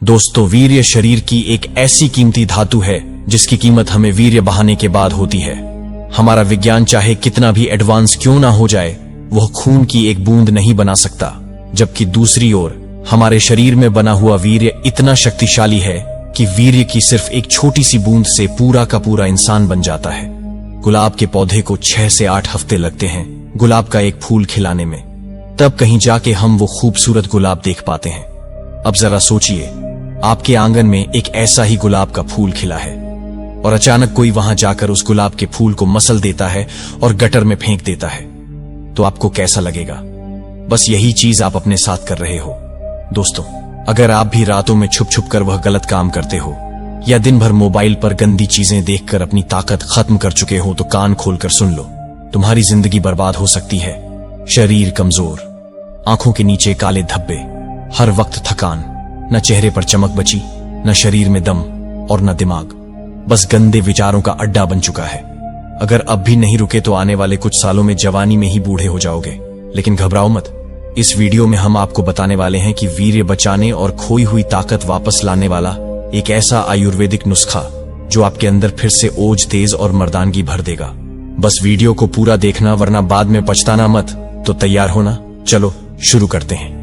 दोस्तों, वीर्य शरीर की एक ऐसी कीमती धातु है जिसकी कीमत हमें वीर्य बहाने के बाद होती है। हमारा विज्ञान चाहे कितना भी एडवांस क्यों ना हो जाए, वह खून की एक बूंद नहीं बना सकता, जबकि दूसरी ओर हमारे शरीर में बना हुआ वीर्य इतना शक्तिशाली है कि वीर्य की सिर्फ एक छोटी सी बूंद से पूरा का पूरा इंसान बन जाता है। गुलाब के पौधे को 6 से 8 हफ्ते लगते हैं गुलाब का एक फूल खिलाने में, तब कहीं जाके हम वो खूबसूरत गुलाब देख पाते हैं। अब जरा सोचिए, आपके आंगन में एक ऐसा ही गुलाब का फूल खिला है और अचानक कोई वहां जाकर उस गुलाब के फूल को मसल देता है और गटर में फेंक देता है, तो आपको कैसा लगेगा? बस यही चीज आप अपने साथ कर रहे हो। दोस्तों, अगर आप भी रातों में छुप छुप कर वह गलत काम करते हो या दिन भर मोबाइल पर गंदी चीजें देखकर अपनी ताकत खत्म कर चुके हो, तो कान खोलकर सुन लो, तुम्हारी जिंदगी बर्बाद हो सकती है। शरीर कमजोर, आंखों के नीचे काले धब्बे, हर वक्त थकान, न चेहरे पर चमक बची, न शरीर में दम और न दिमाग, बस गंदे विचारों का अड्डा बन चुका है। अगर अब भी नहीं रुके तो आने वाले कुछ सालों में जवानी में ही बूढ़े हो जाओगे। लेकिन घबराओ मत, इस वीडियो में हम आपको बताने वाले हैं कि वीर्य बचाने और खोई हुई ताकत वापस लाने वाला एक ऐसा आयुर्वेदिक नुस्खा जो आपके अंदर फिर से ओज, तेज और मर्दानगी भर देगा। बस वीडियो को पूरा देखना, वरना बाद में पछताना मत। तो तैयार होना, चलो शुरू करते हैं।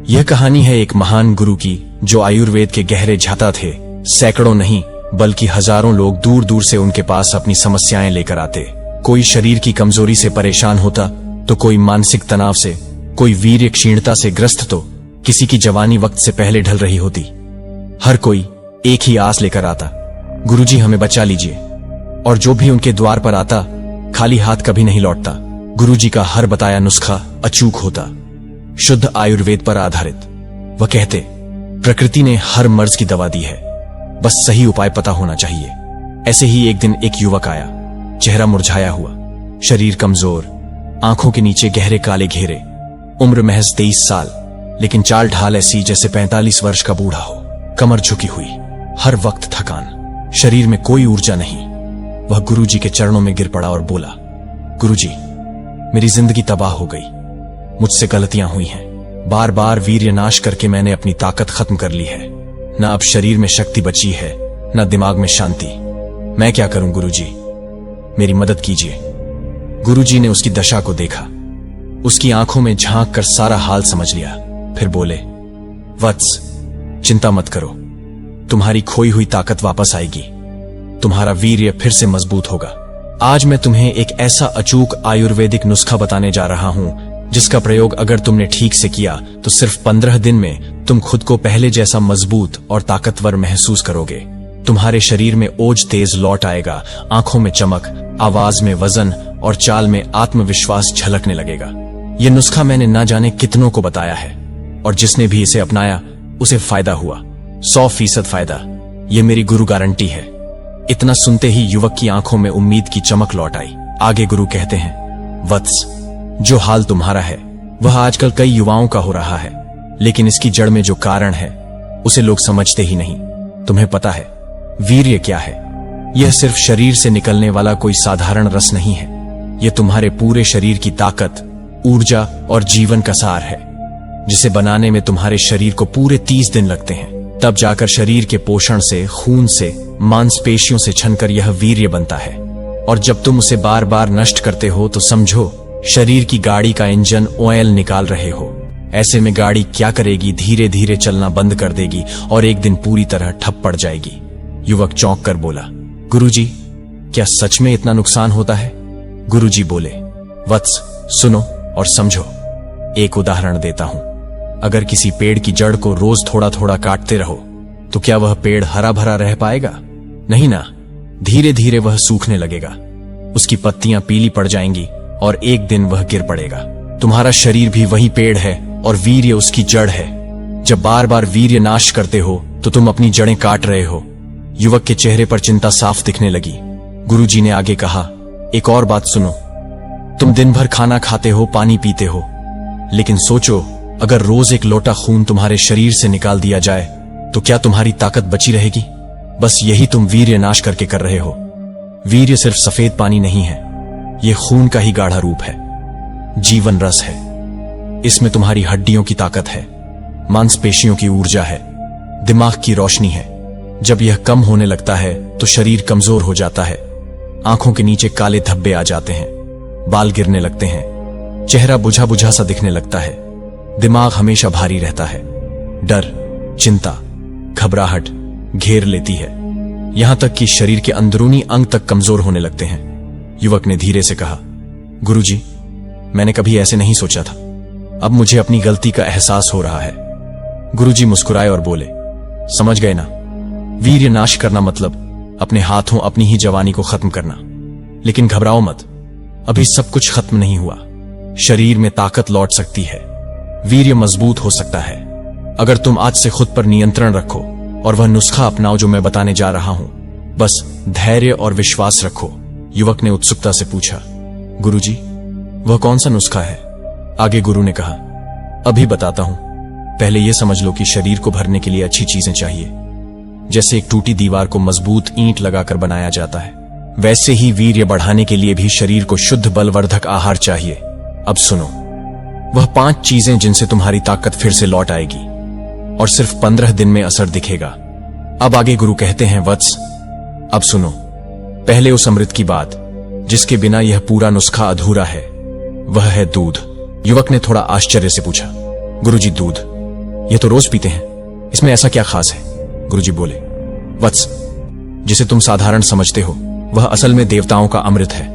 यह कहानी है एक महान गुरु की जो आयुर्वेद के गहरे झाता थे। सैकड़ों नहीं बल्कि हजारों लोग दूर दूर से उनके पास अपनी समस्याएं लेकर आते। कोई शरीर की कमजोरी से परेशान होता, तो कोई मानसिक तनाव से, कोई वीर्य क्षीणता से ग्रस्त, तो किसी की जवानी वक्त से पहले ढल रही होती। हर कोई एक ही आस लेकर आता, गुरुजी हमें बचा लीजिए। और जो भी उनके द्वार पर आता, खाली हाथ कभी नहीं लौटता। गुरुजी का हर बताया नुस्खा अचूक होता, शुद्ध आयुर्वेद पर आधारित। वह कहते, प्रकृति ने हर मर्ज की दवा दी है, बस सही उपाय पता होना चाहिए। ऐसे ही एक दिन एक युवक आया, चेहरा मुरझाया हुआ, शरीर कमजोर, आंखों के नीचे गहरे काले घेरे, उम्र महज 23 साल, लेकिन चाल ढाल ऐसी जैसे 45 वर्ष का बूढ़ा हो। कमर झुकी हुई, हर वक्त थकान, शरीर में कोई ऊर्जा नहीं। वह गुरुजी के चरणों में गिर पड़ा और बोला, गुरुजी, मेरी जिंदगी तबाह हो गई, मुझसे गलतियां हुई हैं। बार बार वीर्य नाश करके मैंने अपनी ताकत खत्म कर ली है। न अब शरीर में शक्ति बची है, न दिमाग में शांति। मैं क्या करूं गुरुजी, मेरी मदद कीजिए। गुरुजी ने उसकी दशा को देखा, उसकी आंखों में झांक कर सारा हाल समझ लिया। फिर बोले, वत्स, चिंता मत करो, तुम्हारी खोई हुई ताकत वापस आएगी, तुम्हारा वीर्य फिर से मजबूत होगा। आज मैं तुम्हें एक ऐसा अचूक आयुर्वेदिक नुस्खा बताने जा रहा हूं जिसका प्रयोग अगर तुमने ठीक से किया तो सिर्फ 15 दिन में तुम खुद को पहले जैसा मजबूत और ताकतवर महसूस करोगे। तुम्हारे शरीर में ओज तेज लौट आएगा, आंखों में चमक, आवाज में वजन और चाल में आत्मविश्वास झलकने लगेगा। यह नुस्खा मैंने ना जाने कितनों को बताया है और जिसने भी इसे अपनाया उसे फायदा हुआ, 100% फायदा। यह मेरी गुरु गारंटी है। इतना सुनते ही युवक की आंखों में उम्मीद की चमक लौट आई। आगे गुरु कहते हैं, वत्स, जो हाल तुम्हारा है वह आजकल कई युवाओं का हो रहा है, लेकिन इसकी जड़ में जो कारण है उसे लोग समझते ही नहीं। तुम्हें पता है वीर्य क्या है? यह सिर्फ शरीर से निकलने वाला कोई साधारण रस नहीं है। यह तुम्हारे पूरे शरीर की ताकत, ऊर्जा और जीवन का सार है, जिसे बनाने में तुम्हारे शरीर को पूरे 30 दिन लगते हैं। तब जाकर शरीर के पोषण से, खून से, मांसपेशियों से छनकर यह वीर्य बनता है। और जब तुम उसे बार बार नष्ट करते हो तो समझो शरीर की गाड़ी का इंजन ऑयल निकाल रहे हो। ऐसे में गाड़ी क्या करेगी, धीरे धीरे चलना बंद कर देगी और एक दिन पूरी तरह ठप पड़ जाएगी। युवक चौंक कर बोला, गुरुजी, क्या सच में इतना नुकसान होता है? गुरुजी बोले, वत्स, सुनो और समझो। एक उदाहरण देता हूं। अगर किसी पेड़ की जड़ को रोज थोड़ा थोड़ा काटते रहो तो क्या वह पेड़ हरा भरा रह पाएगा? नहीं ना, धीरे धीरे वह सूखने लगेगा, उसकी पत्तियां पीली पड़ जाएंगी और एक दिन वह गिर पड़ेगा। तुम्हारा शरीर भी वही पेड़ है और वीर्य उसकी जड़ है। जब बार बार वीर्य नाश करते हो तो तुम अपनी जड़ें काट रहे हो। युवक के चेहरे पर चिंता साफ दिखने लगी। गुरुजी ने आगे कहा, एक और बात सुनो, तुम दिन भर खाना खाते हो, पानी पीते हो, लेकिन सोचो अगर रोज एक लोटा खून तुम्हारे शरीर से निकाल दिया जाए तो क्या तुम्हारी ताकत बची रहेगी? बस यही तुम वीर्य नाश करके कर रहे हो। वीर्य सिर्फ सफेद पानी नहीं है, ये खून का ही गाढ़ा रूप है, जीवन रस है। इसमें तुम्हारी हड्डियों की ताकत है, मांसपेशियों की ऊर्जा है, दिमाग की रोशनी है। जब यह कम होने लगता है तो शरीर कमजोर हो जाता है। आंखों के नीचे काले धब्बे आ जाते हैं, बाल गिरने लगते हैं, चेहरा बुझा बुझा सा दिखने लगता है। दिमाग हमेशा भारी रहता है। डर, चिंता, घबराहट घेर लेती है, यहां तक कि शरीर के अंदरूनी अंग तक कमजोर होने लगते हैं। युवक ने धीरे से कहा, गुरुजी, मैंने कभी ऐसे नहीं सोचा था। अब मुझे अपनी गलती का एहसास हो रहा है। गुरुजी मुस्कुराए और बोले, समझ गए ना, वीर्य नाश करना मतलब अपने हाथों अपनी ही जवानी को खत्म करना। लेकिन घबराओ मत, अभी सब कुछ खत्म नहीं हुआ। शरीर में ताकत लौट सकती है, वीर्य मजबूत हो सकता है, अगर तुम आज से खुद पर नियंत्रण रखो और वह नुस्खा अपनाओ जो मैं बताने जा रहा हूं। बस धैर्य और विश्वास रखो। युवक ने उत्सुकता से पूछा, गुरुजी, वह कौन सा नुस्खा है? आगे गुरु ने कहा, अभी बताता हूं, पहले यह समझ लो कि शरीर को भरने के लिए अच्छी चीजें चाहिए। जैसे एक टूटी दीवार को मजबूत ईंट लगाकर बनाया जाता है, वैसे ही वीर्य बढ़ाने के लिए भी शरीर को शुद्ध बलवर्धक आहार चाहिए। अब सुनो, वह 5 चीजें जिनसे तुम्हारी ताकत फिर से लौट आएगी और सिर्फ 15 दिन में असर दिखेगा। अब आगे गुरु कहते हैं, वत्स, अब सुनो, पहले उस अमृत की बात जिसके बिना यह पूरा नुस्खा अधूरा है, वह है दूध। युवक ने थोड़ा आश्चर्य से पूछा, गुरुजी, दूध? यह तो रोज पीते हैं, इसमें ऐसा क्या खास है? गुरुजी बोले, वत्स, जिसे तुम साधारण समझते हो वह असल में देवताओं का अमृत है।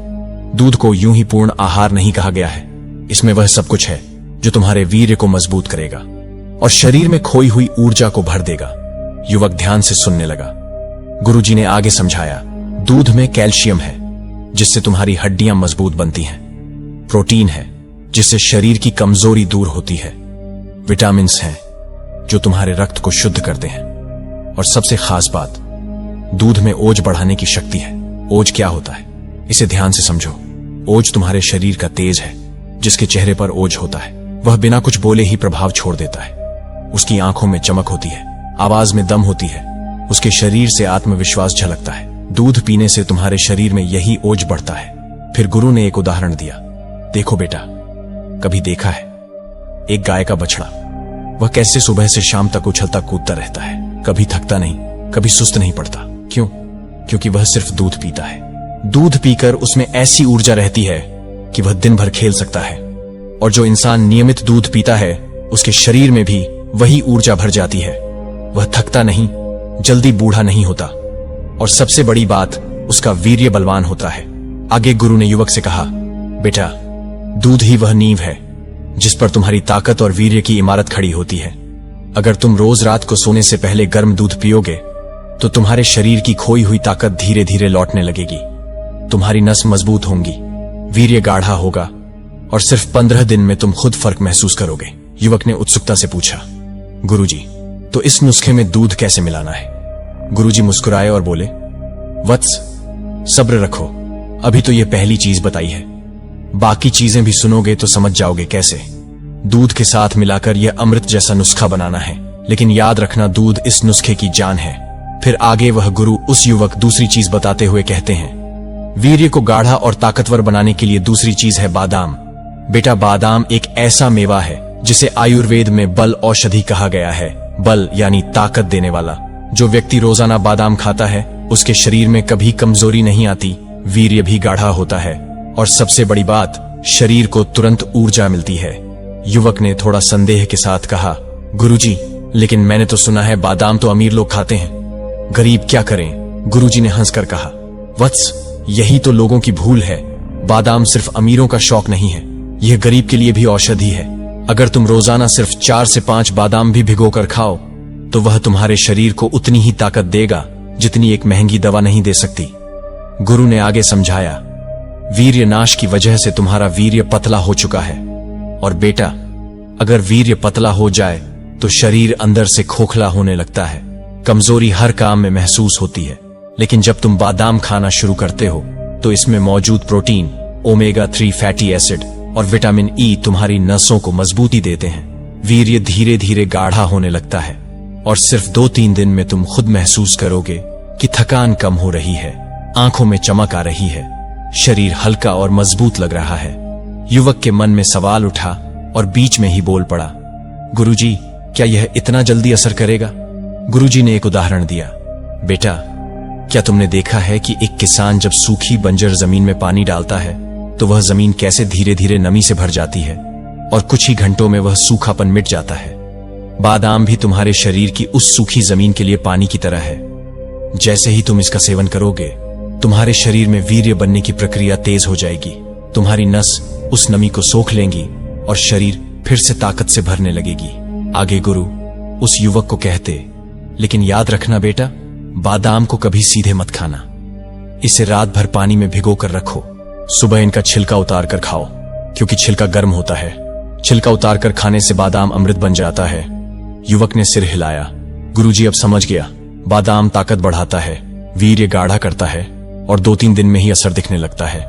दूध को यूं ही पूर्ण आहार नहीं कहा गया है, इसमें वह सब कुछ है जो तुम्हारे वीर्य को मजबूत करेगा और शरीर में खोई हुई ऊर्जा को भर देगा। युवक ध्यान से सुनने लगा। गुरुजी ने आगे समझाया, दूध में कैल्शियम है जिससे तुम्हारी हड्डियां मजबूत बनती हैं, प्रोटीन है जिससे शरीर की कमजोरी दूर होती है, विटामिन्स हैं जो तुम्हारे रक्त को शुद्ध करते हैं, और सबसे खास बात, दूध में ओज बढ़ाने की शक्ति है। ओज क्या होता है, इसे ध्यान से समझो। ओज तुम्हारे शरीर का तेज है। जिसके चेहरे पर ओज होता है वह बिना कुछ बोले ही प्रभाव छोड़ देता है। उसकी आंखों में चमक होती है, आवाज में दम होती है, उसके शरीर से आत्मविश्वास झलकता है। दूध पीने से तुम्हारे शरीर में यही ओज बढ़ता है। फिर गुरु ने एक उदाहरण दिया, देखो बेटा, कभी देखा है एक गाय का बछड़ा, वह कैसे सुबह से शाम तक उछलता कूदता रहता है, कभी थकता नहीं, कभी सुस्त नहीं पड़ता। क्यों? क्योंकि वह सिर्फ दूध पीता है। दूध पीकर उसमें ऐसी ऊर्जा रहती है कि वह दिन भर खेल सकता है। और जो इंसान नियमित दूध पीता है उसके शरीर में भी वही ऊर्जा भर जाती है। वह थकता नहीं, जल्दी बूढ़ा नहीं होता, और सबसे बड़ी बात, उसका वीर्य बलवान होता है। आगे गुरु ने युवक से कहा, बेटा, दूध ही वह नींव है जिस पर तुम्हारी ताकत और वीर्य की इमारत खड़ी होती है। अगर तुम रोज रात को सोने से पहले गर्म दूध पियोगे तो तुम्हारे शरीर की खोई हुई ताकत धीरे धीरे लौटने लगेगी। तुम्हारी नस मजबूत होंगी, वीर्य गाढ़ा होगा, और सिर्फ 15 दिन में तुम खुद फर्क महसूस करोगे। युवक ने उत्सुकता से पूछा, गुरुजी, तो इस नुस्खे में दूध कैसे मिलाना है? गुरुजी मुस्कुराए और बोले, वत्स, सब्र रखो, अभी तो यह पहली चीज बताई है, बाकी चीजें भी सुनोगे तो समझ जाओगे कैसे। दूध के साथ मिलाकर यह अमृत जैसा नुस्खा बनाना है, लेकिन याद रखना, दूध इस नुस्खे की जान है। फिर आगे वह गुरु उस युवक दूसरी चीज बताते हुए कहते हैं, वीर्य को गाढ़ा और ताकतवर बनाने के लिए दूसरी चीज है बादाम। बेटा, बादाम एक ऐसा मेवा है जिसे आयुर्वेद में बल औषधि कहा गया है। बल यानी ताकत देने वाला। जो व्यक्ति रोजाना बादाम खाता है उसके शरीर में कभी कमजोरी नहीं आती, वीर्य भी गाढ़ा होता है, और सबसे बड़ी बात, शरीर को तुरंत ऊर्जा मिलती है। युवक ने थोड़ा संदेह के साथ कहा, गुरुजी, लेकिन मैंने तो सुना है बादाम तो अमीर लोग खाते हैं, गरीब क्या करें? गुरुजी ने हंसकर कहा, वत्स, यही तो लोगों की भूल है। बादाम सिर्फ अमीरों का शौक नहीं है, यह गरीब के लिए भी औषधि है। अगर तुम रोजाना सिर्फ 4 से 5 बादाम भी भिगोकर खाओ तो वह तुम्हारे शरीर को उतनी ही ताकत देगा जितनी एक महंगी दवा नहीं दे सकती। गुरु ने आगे समझाया, वीर्य नाश की वजह से तुम्हारा वीर्य पतला हो चुका है, और बेटा, अगर वीर्य पतला हो जाए तो शरीर अंदर से खोखला होने लगता है, कमजोरी हर काम में महसूस होती है। लेकिन जब तुम बादाम खाना शुरू करते हो तो इसमें मौजूद प्रोटीन, ओमेगा 3 फैटी एसिड और विटामिन ई तुम्हारी नसों को मजबूती देते हैं। वीर्य धीरे धीरे गाढ़ा होने लगता है, और सिर्फ 2-3 दिन में तुम खुद महसूस करोगे कि थकान कम हो रही है, आंखों में चमक आ रही है, शरीर हल्का और मजबूत लग रहा है। युवक के मन में सवाल उठा और बीच में ही बोल पड़ा, गुरुजी, क्या यह इतना जल्दी असर करेगा? गुरुजी ने एक उदाहरण दिया। बेटा, क्या तुमने देखा है कि एक किसान जब सूखी बंजर जमीन में पानी डालता है तो वह जमीन कैसे धीरे धीरे नमी से भर जाती है और कुछ ही घंटों में वह सूखापन मिट जाता है। बादाम भी तुम्हारे शरीर की उस सूखी जमीन के लिए पानी की तरह है। जैसे ही तुम इसका सेवन करोगे, तुम्हारे शरीर में वीर्य बनने की प्रक्रिया तेज हो जाएगी। तुम्हारी नस उस नमी को सोख लेंगी और शरीर फिर से ताकत से भरने लगेगी। आगे गुरु उस युवक को कहते, लेकिन याद रखना बेटा, बादाम को कभी सीधे मत खाना। इसे रात भर पानी में भिगो कर रखो। सुबह इनका छिलका उतार कर खाओ, क्योंकि छिलका गर्म होता है। छिलका उतार कर खाने से बादाम अमृत बन जाता है। युवक ने सिर हिलाया। गुरुजी अब समझ गया। बादाम ताकत बढ़ाता है, वीर्य गाढ़ा करता है और 2-3 दिन में ही असर दिखने लगता है।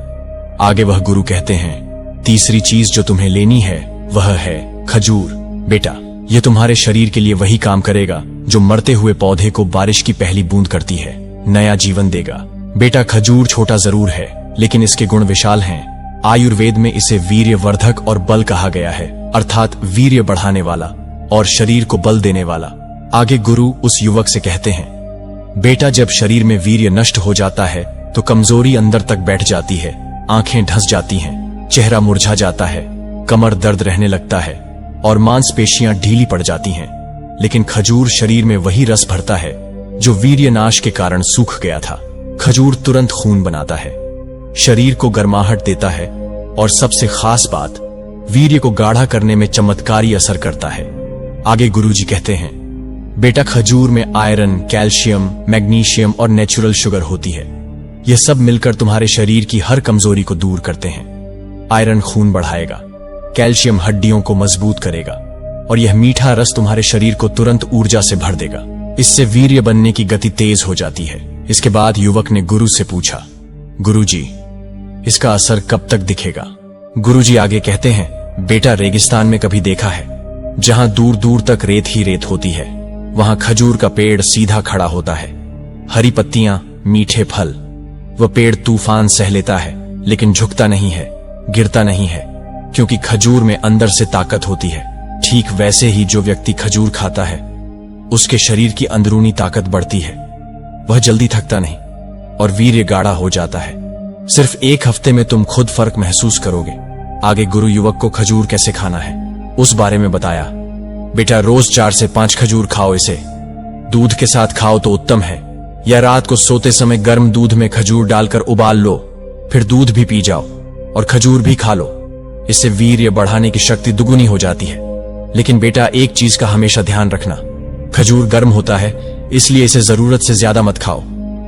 आगे वह गुरु कहते हैं, तीसरी चीज जो तुम्हें लेनी है वह है खजूर। बेटा, यह तुम्हारे शरीर के लिए वही काम करेगा जो मरते हुए पौधे को बारिश की पहली बूंद करती है, नया जीवन देगा। बेटा, खजूर छोटा जरूर है, लेकिन इसके गुण विशाल हैं। आयुर्वेद में इसे वीर्यवर्धक और बल कहा गया है, अर्थात वीर्य बढ़ाने वाला और शरीर को बल देने वाला। आगे गुरु उस युवक से कहते हैं, बेटा, जब शरीर में वीर्य नष्ट हो जाता है तो कमजोरी अंदर तक बैठ जाती है, आंखें ढस जाती हैं, चेहरा मुरझा जाता है, कमर दर्द रहने लगता है और मांसपेशियां ढीली पड़ जाती हैं। लेकिन खजूर शरीर में वही रस भरता है जो वीर्य नाश के कारण सूख गया था। खजूर तुरंत खून बनाता है, शरीर को गर्माहट देता है और सबसे खास बात, वीर्य को गाढ़ा करने में चमत्कारी असर करता है। आगे गुरुजी कहते हैं, बेटा, खजूर में आयरन, कैल्शियम, मैग्नीशियम और नेचुरल शुगर होती है। यह सब मिलकर तुम्हारे शरीर की हर कमजोरी को दूर करते हैं। आयरन खून बढ़ाएगा, कैल्शियम हड्डियों को मजबूत करेगा और यह मीठा रस तुम्हारे शरीर को तुरंत ऊर्जा से भर देगा। इससे वीर्य बनने की गति तेज हो जाती है। इसके बाद युवक ने गुरु से पूछा, गुरुजी, इसका असर कब तक दिखेगा? गुरुजी आगे कहते हैं, बेटा, रेगिस्तान में कभी देखा है जहां दूर दूर तक रेत ही रेत होती है, वहां खजूर का पेड़ सीधा खड़ा होता है, हरी पत्तियां, मीठे फल। वह पेड़ तूफान सह लेता है लेकिन झुकता नहीं है, गिरता नहीं है, क्योंकि खजूर में अंदर से ताकत होती है। ठीक वैसे ही जो व्यक्ति खजूर खाता है उसके शरीर की अंदरूनी ताकत बढ़ती है, वह जल्दी थकता नहीं और वीर्य गाढ़ा हो जाता है। सिर्फ 1 हफ्ते में तुम खुद फर्क महसूस करोगे। आगे गुरु युवक को खजूर कैसे खाना है उस बारे में बताया। बेटा, रोज 4 से 5 खजूर खाओ। इसे दूध के साथ खाओ तो उत्तम है, या रात को सोते समय गर्म दूध में खजूर डालकर उबाल लो, फिर दूध भी पी जाओ और खजूर भी खा लो। इससे वीर्य बढ़ाने की शक्ति दुगुनी हो जाती है। लेकिन बेटा, एक चीज का हमेशा ध्यान रखना, खजूर गर्म होता है, इसलिए इसे जरूरत से ज्यादा मत खाओ।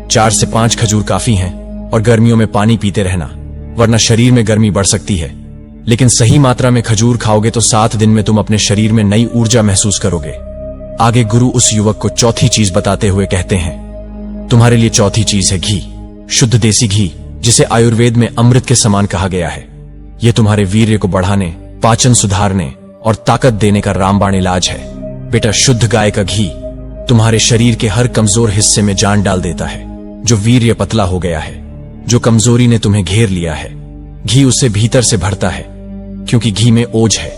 4 से 5 खजूर काफी हैं और गर्मियों में पानी पीते रहना, वरना शरीर में गर्मी बढ़ सकती है। लेकिन सही मात्रा में खजूर खाओगे तो 7 दिन में तुम अपने शरीर में नई ऊर्जा महसूस करोगे। आगे गुरु उस युवक को चौथी चीज बताते हुए कहते हैं, तुम्हारे लिए चौथी चीज है घी, शुद्ध देसी घी, जिसे आयुर्वेद में अमृत के समान कहा गया है। यह तुम्हारे वीर्य को बढ़ाने, पाचन सुधारने और ताकत देने का रामबाण इलाज है। बेटा, शुद्ध गाय का घी तुम्हारे शरीर के हर कमजोर हिस्से में जान डाल देता है। जो वीर्य पतला हो गया है, जो कमजोरी ने तुम्हें घेर लिया है, घी उसे भीतर से भरता है, क्योंकि घी में ओज है,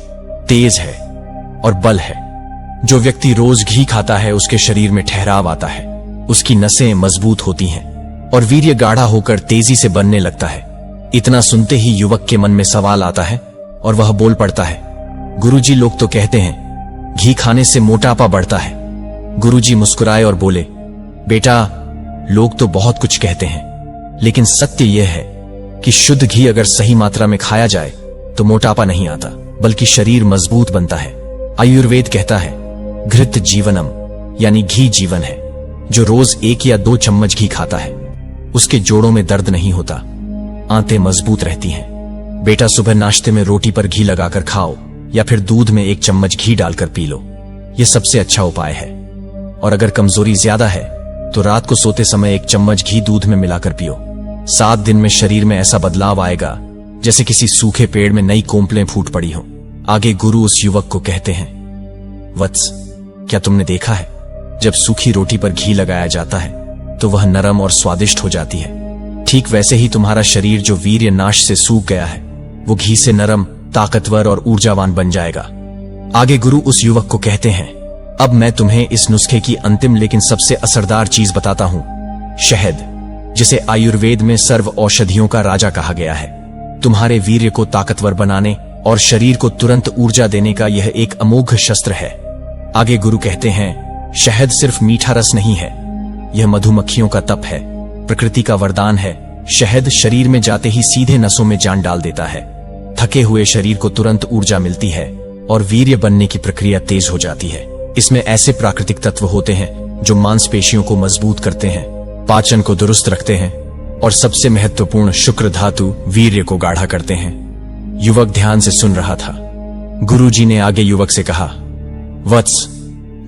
तेज है और बल है। जो व्यक्ति रोज घी खाता है उसके शरीर में ठहराव आता है, उसकी नसें मजबूत होती हैं और वीर्य गाढ़ा होकर तेजी से बनने लगता है। इतना सुनते ही युवक के मन में सवाल आता है और वह बोल पड़ता है, गुरुजी, लोग तो कहते हैं घी खाने से मोटापा बढ़ता है। गुरुजी मुस्कुराए और बोले, बेटा, लोग तो बहुत कुछ कहते हैं, लेकिन सत्य यह है कि शुद्ध घी अगर सही मात्रा में खाया जाए तो मोटापा नहीं आता, बल्कि शरीर मजबूत बनता है। आयुर्वेद कहता है, घृत जीवनम, यानी घी जीवन है। जो रोज 1 या 2 चम्मच घी खाता है उसके जोड़ों में दर्द नहीं होता, आंतें मजबूत रहती हैं। बेटा, सुबह नाश्ते में रोटी पर घी लगाकर खाओ या फिर दूध में 1 चम्मच घी डालकर पी लो। यह सबसे अच्छा उपाय है। और अगर कमजोरी ज्यादा है तो रात को सोते समय 1 चम्मच घी दूध में मिलाकर पियो। 7 दिन में शरीर में ऐसा बदलाव आएगा जैसे किसी सूखे पेड़ में नई कोंपलें फूट पड़ी हो। आगे गुरु उस युवक को कहते हैं, वत्स, क्या तुमने देखा है जब सूखी रोटी पर घी लगाया जाता है तो वह नरम और स्वादिष्ट हो जाती है। ठीक वैसे ही तुम्हारा शरीर जो वीर्य नाश से सूख गया है वो घी से नरम, ताकतवर और ऊर्जावान बन जाएगा। आगे गुरु उस युवक को कहते हैं, अब मैं तुम्हें इस नुस्खे की अंतिम लेकिन सबसे असरदार चीज बताता हूं, शहद, जिसे आयुर्वेद में सर्व औषधियों का राजा कहा गया है। तुम्हारे वीर्य को ताकतवर बनाने और शरीर को तुरंत ऊर्जा देने का यह एक अमोघ शस्त्र है। आगे गुरु कहते हैं, शहद सिर्फ मीठा रस नहीं है, यह मधुमक्खियों का तप है, प्रकृति का वरदान है। शहद शरीर में जाते ही सीधे नसों में जान डाल देता है। थके हुए शरीर को तुरंत ऊर्जा मिलती है और वीर्य बनने की प्रक्रिया तेज हो जाती है। इसमें ऐसे प्राकृतिक तत्व होते हैं जो मांसपेशियों को मजबूत करते हैं, पाचन को दुरुस्त रखते हैं और सबसे महत्वपूर्ण शुक्र धातु वीर्य को गाढ़ा करते हैं। युवक ध्यान से सुन रहा था। गुरुजी ने आगे युवक से कहा, वत्स,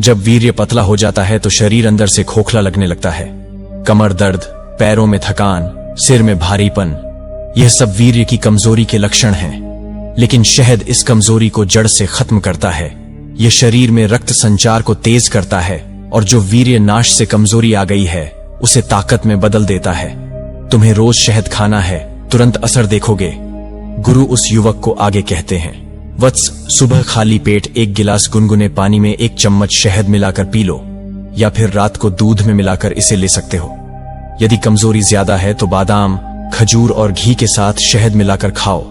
जब वीर्य पतला हो जाता है तो शरीर अंदर से खोखला लगने लगता है। कमर दर्द, पैरों में थकान, सिर में भारीपन, यह सब वीर्य की कमजोरी के लक्षण हैं। लेकिन शहद इस कमजोरी को जड़ से खत्म करता है। यह शरीर में रक्त संचार को तेज करता है और जो वीर्य नाश से कमजोरी आ गई है उसे ताकत में बदल देता है। तुम्हें रोज शहद खाना है, तुरंत असर देखोगे। गुरु उस युवक को आगे कहते हैं, वत्स, सुबह खाली पेट 1 गिलास गुनगुने पानी में 1 चम्मच शहद मिलाकर पी लो, या फिर रात को दूध में मिलाकर इसे ले सकते हो। यदि कमजोरी ज्यादा है तो बादाम, खजूर और घी के साथ शहद मिलाकर खाओ।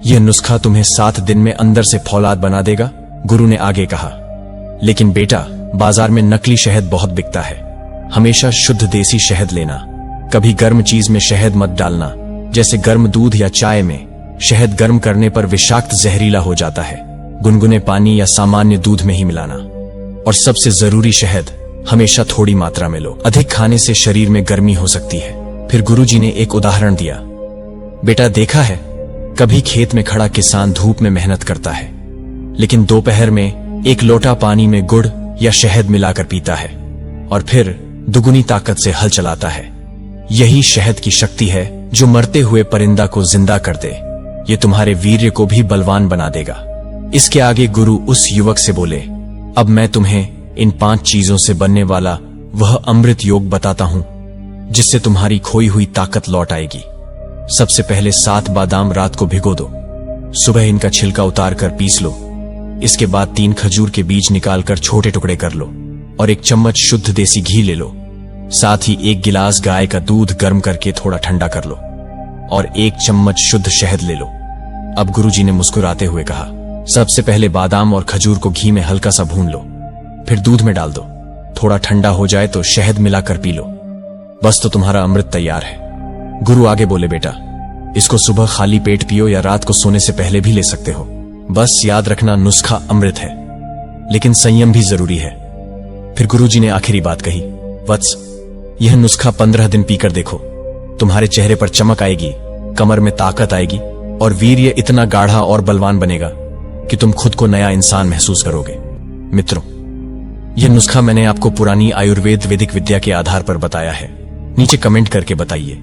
यह नुस्खा तुम्हें 7 दिन में अंदर से फौलाद बना देगा। गुरु ने आगे कहा, लेकिन बेटा, बाजार में नकली शहद बहुत बिकता है। हमेशा शुद्ध देसी शहद लेना। कभी गर्म चीज में शहद मत डालना, जैसे गर्म दूध या चाय में। शहद गर्म करने पर विषाक्त जहरीला हो जाता है। गुनगुने पानी या सामान्य दूध में ही मिलाना। और सबसे जरूरी, शहद हमेशा थोड़ी मात्रा में लो। अधिक खाने से शरीर में गर्मी हो सकती है। फिर गुरुजी ने एक उदाहरण दिया, बेटा, देखा है कभी खेत में खड़ा किसान धूप में मेहनत करता है, लेकिन दोपहर में 1 लोटा पानी में गुड़ या शहद मिलाकर पीता है और फिर दुगुनी ताकत से हल चलाता है। यही शहद की शक्ति है जो मरते हुए परिंदा को जिंदा कर दे। ये तुम्हारे वीर्य को भी बलवान बना देगा। इसके आगे गुरु उस युवक से बोले, अब मैं तुम्हें इन 5 चीजों से बनने वाला वह अमृत योग बताता हूं जिससे तुम्हारी खोई हुई ताकत लौट आएगी। सबसे पहले 7 बादाम रात को भिगो दो। सुबह इनका छिलका उतार कर पीस लो। इसके बाद 3 खजूर के बीज निकालकर छोटे टुकड़े कर लो और 1 चम्मच शुद्ध देसी घी ले लो। साथ ही 1 गिलास गाय का दूध गर्म करके थोड़ा ठंडा कर लो और 1 चम्मच शुद्ध शहद ले लो। अब गुरुजी ने मुस्कुराते हुए कहा, सबसे पहले बादाम और खजूर को घी में हल्का सा भून लो, फिर दूध में डाल दो। थोड़ा ठंडा हो जाए तो शहद मिलाकर पी लो। बस तो तुम्हारा अमृत तैयार है। गुरु आगे बोले, बेटा, इसको सुबह खाली पेट पियो या रात को सोने से पहले भी ले सकते हो। बस याद रखना, नुस्खा अमृत है, लेकिन संयम भी जरूरी है। फिर गुरुजी ने आखिरी बात कही, वत्स, यह नुस्खा 15 दिन पीकर देखो। तुम्हारे चेहरे पर चमक आएगी, कमर में ताकत आएगी और वीर्य इतना गाढ़ा और बलवान बनेगा कि तुम खुद को नया इंसान महसूस करोगे। मित्रों, यह नुस्खा मैंने आपको पुरानी आयुर्वेद वैदिक विद्या के आधार पर बताया है। नीचे कमेंट करके बताइए,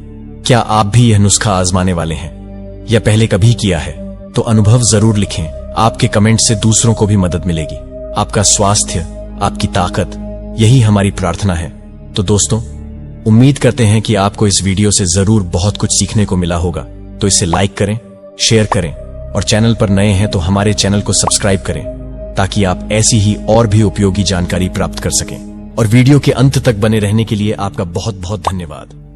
क्या आप भी यह नुस्खा आजमाने वाले हैं या पहले कभी किया है? तो अनुभव जरूर लिखें। आपके कमेंट से दूसरों को भी मदद मिलेगी। आपका स्वास्थ्य, आपकी ताकत, यही हमारी प्रार्थना है। तो दोस्तों, उम्मीद करते हैं कि आपको इस वीडियो से जरूर बहुत कुछ सीखने को मिला होगा। तो इसे लाइक करें, शेयर करें और चैनल पर नए हैं तो हमारे चैनल को सब्सक्राइब करें ताकि आप ऐसी ही और भी उपयोगी जानकारी प्राप्त कर सकें। और वीडियो के अंत तक बने रहने के लिए आपका बहुत बहुत धन्यवाद।